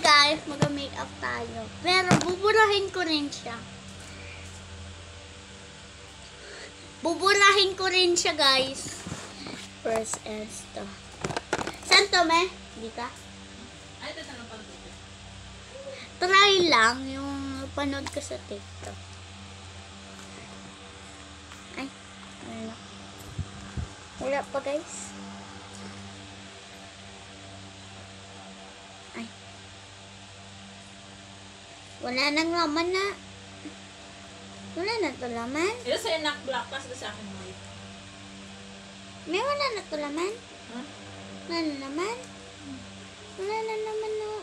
guys, mag-makeup tayo. Pero buburahin ko rin siya. Buburahin ko rin siya, guys. First is to. Saan to, me? Dito? Ay, ito na pang dito. Try lang yung panood ko sa TikTok. Ay, ano? Wala pa, guys. Ay. Wala nang laman na. Wala na to laman. Ito sa'yo knock black, pass ko sa akin white. May wala na to laman. Huh? Wala na naman. Wala na naman no.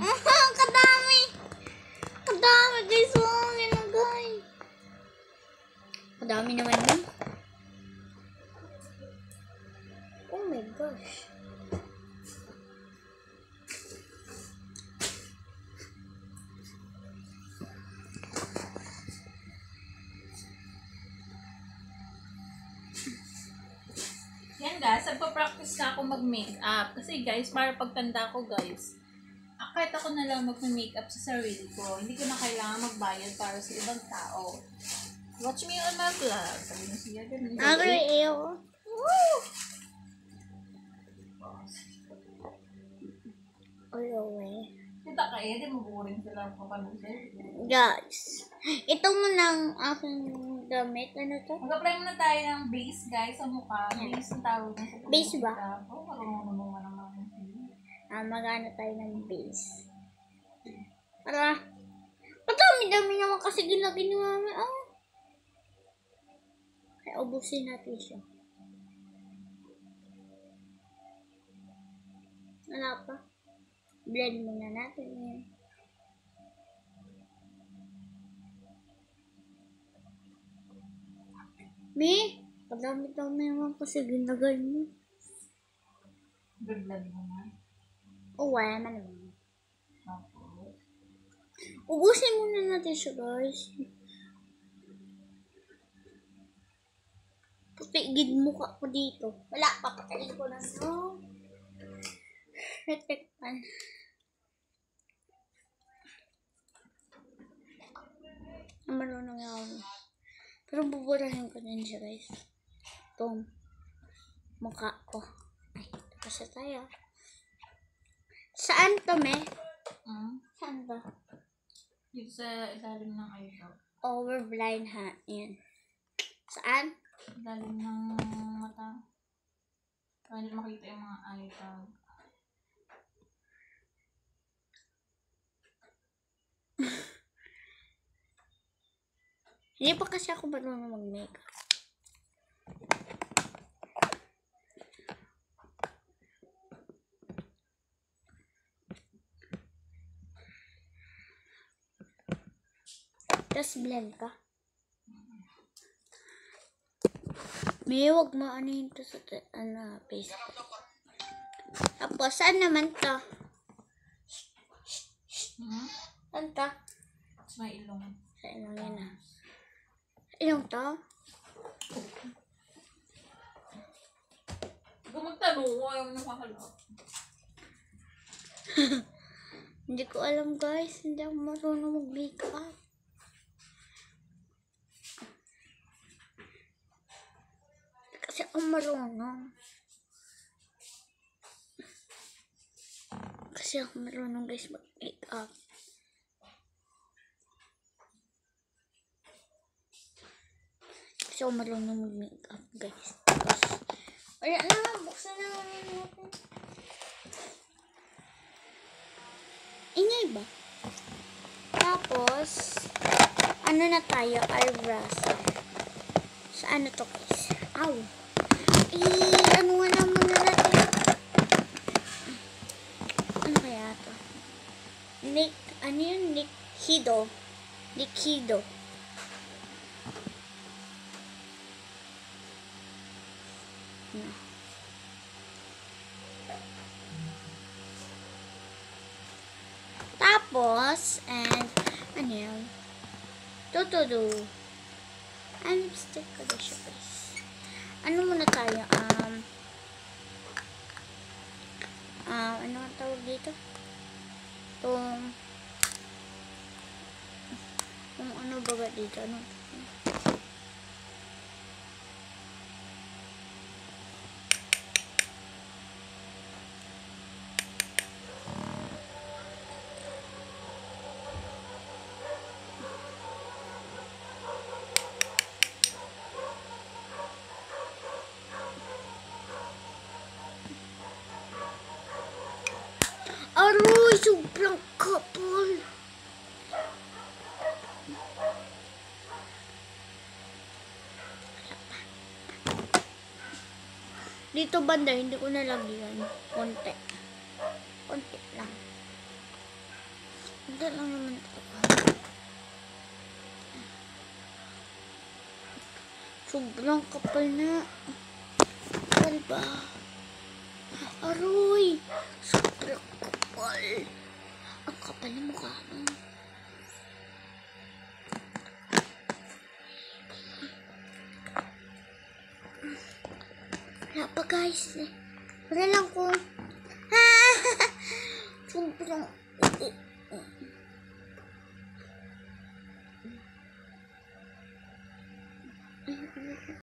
Ah, kadami. Kadami guys. Oh, nilagay. Kadami naman no. Oh my gosh. Yan guys, nagpa-practice na ako mag-makeup. Kasi guys, para pagtanda ko guys, kahit ako na lang mag-makeup sa sarili ko, hindi ko na kailangan magbayad para sa ibang tao. Watch me on my vlog. Sabi na siya ganun. Agree ew. Woo! All the way. Kita kaya, di mo boring sila kapanood sa'yo. Guys, ito muna ang aking gamit. Ano to? Mag-apply muna tayo ng base guys sa mukha. Base ang tawag na sa Base ba? Oo, marunong mo naman. Magano tayo ng base. Para, madami-dami naman kasi ginagin ni mami. Oh. Kaya ubusin natin siya. Wala pa. Blend muna natin yan. Mi, madami-dami naman kasi ginagay mo. Good mo na. Oh, wala naman. Tapos, Ubusin muna natin siya, guys. Patigid mukha ko dito. Wala, papatayin ko na. No. Retekpan. Marunong ako. Pero buburahin ko din siya, guys. Itong mukha ko. Ay, tapos na tayo. Saan to, me? Saan to? dito sa ilalim ng eyebrow. Over blind ha. Yan. Saan? Ilalim ng mata. Para hindi makita yung mga eyebrow. Hindi pa kasi ako marunong mag-makeup. Tapos blend ka. May huwag mo ano yun to sa face. Tapos, saan naman to? Saan to? Sa may ilong. Sa ilong yan ah. Ilong to? Kung magtanong ko, ayaw mo nakakalap. Hindi ko alam guys. Hindi ako marunong mag-makeup. Kasi ako marunong. Kasi ako marunong guys mag-makeup. Kasi ako marunong mag-makeup guys. Tapos, wala na. Buksan na natin. Ingay ba? Tapos, ano na tayo? Eyebrows. Sa ano to guys? Ow! Ano nga na muna natin? Ano kaya to? Ano yun? Liquido. Liquido. Tapos, and, ano yun? Tutudu. Lipstick ko na siya, guys. Ano muna tayo? tawag dito? Itong ano ba dito? Ano? Aroy, sobrang kapal. Dito banda, hindi ko nalagyan. Konti. Konti lang. Hindi lang naman ito. Sobrang kapal na. Kapal ba? Aroy! Sobrang kapal. Ang kapal na mukha mo. Wala pa guys. Wala lang ko. Sobrang